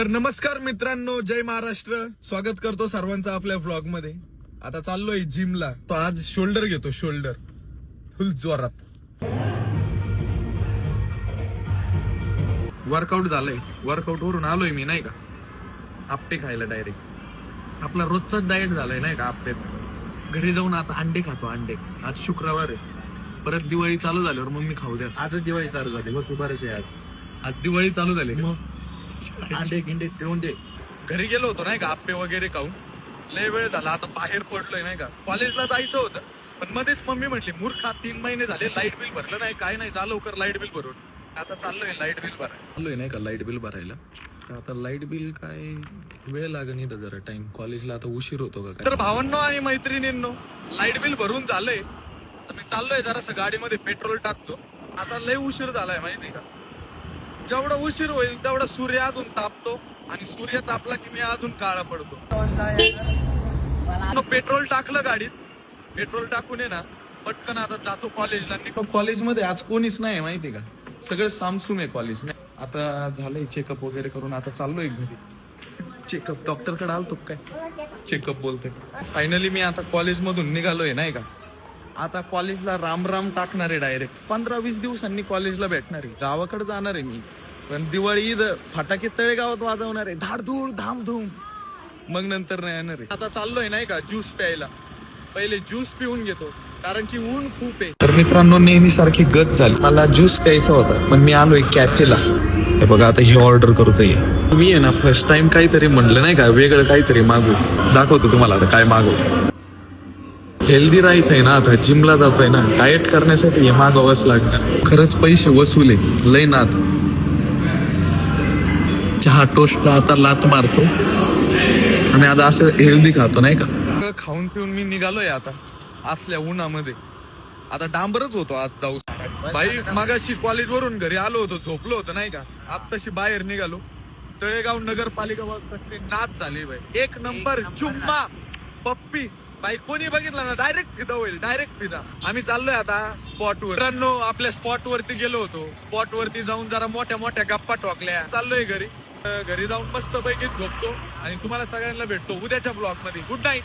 तर नमस्कार मित्रांनो, जय महाराष्ट्र. स्वागत करतो सर्वांचं आपल्या व्लॉग मध्ये. आता चाललोय जिमला. तो आज शोल्डर घेतो, शोल्डर फुल जोरात. वर्कआउट झालंय. वर्कआउट वरून आलोय मी, नाही का, आपटे खायला डायरेक्ट. आपला रोजचाच डाएट झालाय, नाही का, आपटे. घरी जाऊन आता अंडे खातो, अंडे. आज शुक्रवार आहे. परत दिवाळी चालू झाल्यावर मग मी खाऊ द्या. आजच दिवाळी चालू झाली, बस बरेच आहे. आज दिवाळी चालू झाली. अंडे गिंडे ठेवून दे. घरी गेलो होतो, नाही का, आप्पे वगैरे खाऊन. लय वेळ झाला, आता बाहेर पडलोय, नाही का. कॉलेजला जायचं होतं, पण मध्येच मम्मी म्हटली, मूर्खा 3 महिने झाले लाईट बिल भरलं नाही, काय नाही, जा लवकर लाईट बिल भरून. आता चाललोय लाईट बिल भरायला. चाललोय, नाही का, लाईट बिल भरायला. आता लाईट बिल काय वेळ लागेल इथं जरा टाइम. कॉलेजला आता उशीर होतो का काय. तर भावांनो आणि मैत्रिणींनो, लाईट बिल भरून झालंय. आता मी चाललोय जरासं गाडीमध्ये पेट्रोल टाकतो. आता लय उशीर झालाय, माहिती का. जेवढा उशीर होईल तेवढा सूर्य अजून तापतो, आणि सूर्य तापला की मी अजून काळा पडतो. पेट्रोल टाकलं गाडीत. पेट्रोल टाकून आहे ना, पटकन आता जातो कॉलेजला. कॉलेजमध्ये आज कोणीच नाही, माहिती का. सगळं सामसूम आहे कॉलेज. आता झालंय चेकअप वगैरे करून आता चाललोय घरी. चेकअप डॉक्टरकडे आलतो काय, चेकअप बोलतोय. फायनली मी आता कॉलेज मधून निघालोय, नाही का. आता कॉलेजला राम राम टाकणार आहे डायरेक्ट. 15-20 दिवसांनी कॉलेजला भेटणार आहे. गावाकडे जाणार आहे मी. पण दिवाळी ईद फटाके तळेगावात वाजवणार आहे, धाडधूड धामधूम. मग नंतर नाही येणार आहे. आता चाललोय, नाही का, ज्यूस प्यायला. पहिले ज्यूस पिऊन घेतो, कारण की ऊन खूप आहे. तर मित्रांनो, नेहमी सारखी गत झाली. मला ज्यूस प्यायचा होता, पण मी आलोय कॅफेला. हे बघा, आता हे ऑर्डर करतोय मी. आहे ना, फर्स्ट टाइम काहीतरी म्हणलं, नाही का, वेगळं काहीतरी मागू. दाखवतो तुम्हाला आता काय मागू. हेल्दी राहायचंय ना, आता जिमला जातोय ना, डाएट करण्यासाठी हे मागवावंच लागणार. खरंच पैसे वसूल आहे, लय नात. चहा टोस्टला आता लात मारतो, आणि आता असं हेल्दी खातो, नाही का. खाऊन पिऊन मी निघालोय आता असल्या उन्हामध्ये. आता डांबरच होतो आज जाऊ. बाई मागाशी कॉलेज वरून घरी आलो होतो, झोपलो होतो, नाही का. आत्ताशी बाहेर निघालो. तळेगाव नगरपालिका कसली नाच झाली बाई. 1 नंबर चुम्मा पप्पी. बाई कोणी बघितलं ना, डायरेक्ट फिदा होईल, डायरेक्ट फिदा. आम्ही चाललोय आता स्पॉटवर. मित्रांनो, आपल्या स्पॉट वरती गेलो होतो. स्पॉट वरती जाऊन जरा मोठ्या मोठ्या गप्पा टोकल्या. चाललोय घरी. घरी जाऊन मस्त पैकी झोपतो, आणि तुम्हाला सगळ्यांना भेटतो उद्याच्या ब्लॉग मध्ये. Good night.